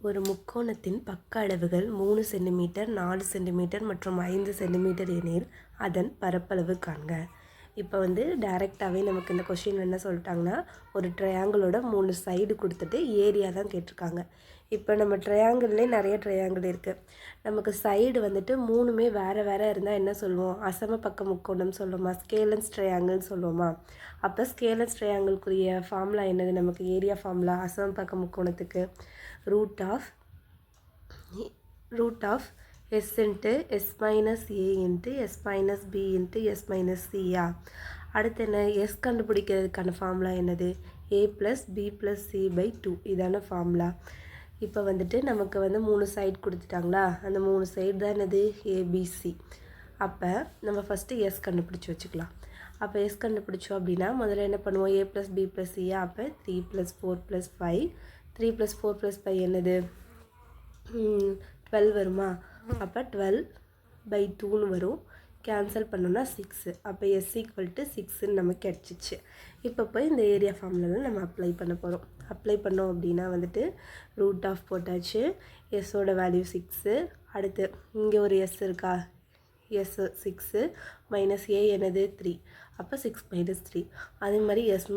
ஒரு முக்கோணத்தின் பக்க அளவுகள் 3 சென்டிமீட்டர் 4 சென்டிமீட்டர் மற்றும் 5 சென்டிமீட்டர் எனில் அதன் பரப்பளவு காண்க. இப்போ டைரெக்டாகவே நமக்கு இந்த கொஷின் என்ன சொல்லிட்டாங்கன்னா, ஒரு ட்ரையாங்கிளோட 3 சைடு கொடுத்துட்டு ஏரியா தான் கேட்டிருக்காங்க. இப்போ நம்ம ட்ரையாங்கிள்லேயே நிறைய ட்ரையாங்கிள் இருக்குது. நமக்கு சைடு 3மே வேறு வேறு இருந்தால் என்ன சொல்லுவோம்? அசம பக்க முக்கோணம் சொல்லுவோமா? ஸ்கேலன்ஸ் ட்ரையாங்கிள்னு சொல்லுவோமா? அப்போ ஸ்கேலன்ஸ் ட்ரையாங்கிள்க்குரிய ஃபார்முலா என்னது? நமக்கு ஏரியா ஃபார்முலா அசம பக்க முக்கோணத்துக்கு root of s into s minus a into s minus b into s minus c. அடுத்து என்ன? s கண்டுபிடிக்கிறதுக்கான ஃபார்முலா என்னது? a plus b plus c by 2 இதான ஃபார்முலா. இப்போ நமக்கு 3 சைடு கொடுத்துட்டாங்களா? அந்த 3 சைடு தான் என்னது? abc. அப்போ நம்ம ஃபஸ்ட்டு s கண்டுபிடிச்சி வச்சுக்கலாம். அப்போ s கண்டுபிடிச்சோம் அப்படின்னா முதல்ல என்ன பண்ணுவோம்? a plus b plus c. அப்போ 3 plus 4 plus 5. 3 plus 4 plus 5 என்னது? 12 வருமா? அப்போ 12 by 2ன்னு வரும். கேன்சல் பண்ணோன்னா 6. அப்போ s equal to 6ன்னு நமக்கு கிடச்சிச்சு. இப்போ போய் இந்த ஏரியா ஃபார்மில் தான் நம்ம அப்ளை பண்ண போகிறோம். அப்ளை பண்ணோம் அப்படின்னா ரூட் ஆஃப் போட்டாச்சு. எஸ்ஸோட வேல்யூ 6. அடுத்து இங்கே ஒரு s இருக்கா? எஸ் 6 மைனஸ் ஏ என்னது? 3. அப்போ 6 மைனஸ் 3. அதே மாதிரி எஸ்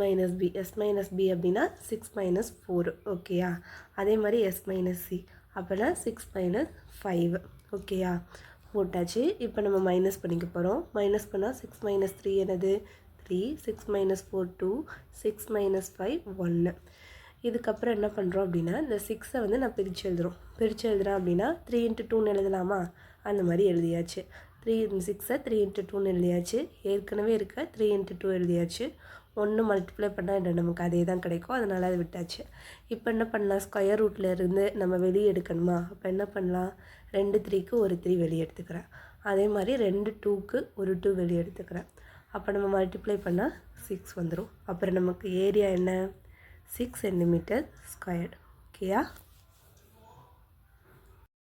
மைனஸ் பி அப்படின்னா 6 மைனஸ் 4. ஓகேயா? அதே மாதிரி எஸ் மைனஸ் சி அப்போனா 6 மைனஸ் 5. ஓகேயா? போட்டாச்சு. இப்போ நம்ம மைனஸ் பண்ணிக்க போகிறோம். மைனஸ் பண்ணால் 6 மைனஸ் 3 என்னது? 3. 6 மைனஸ் 4 2. 6 மைனஸ் 5 1. இதுக்கப்புறம் என்ன பண்ணுறோம் அப்படின்னா இந்த 6ஐ நான் பிரித்து எழுதுகிறேன் அப்படின்னா 3 into 2ன்னு எழுதலாமா? அந்த மாதிரி எழுதியாச்சு. 3 6ஐ 3 into 2ன்னு எழுதியாச்சு. ஏற்கனவே இருக்க 3 into 2 எழுதியாச்சு. 1 மல்டிப்ளை பண்ணால் நமக்கு அதே தான் கிடைக்கும். அதனால் அதை விட்டாச்சு. இப்போ என்ன பண்ணலாம்? ஸ்கொயர் ரூட்டில் இருந்து நம்ம வெளியே எடுக்கணுமா? அப்போ என்ன பண்ணலாம்? 2 3க்கு ஒரு 3 வெளியே எடுத்துக்கிறேன். அதே மாதிரி 2 2க்கு ஒரு 2 வெளியே எடுத்துக்கிறேன். அப்போ நம்ம மல்டிப்ளை பண்ணால் 6 வந்துடும். அப்புறம் நமக்கு ஏரியா என்ன? 6 சென்டிமீட்டர் ஸ்கொயர்டு. ஓகேயா?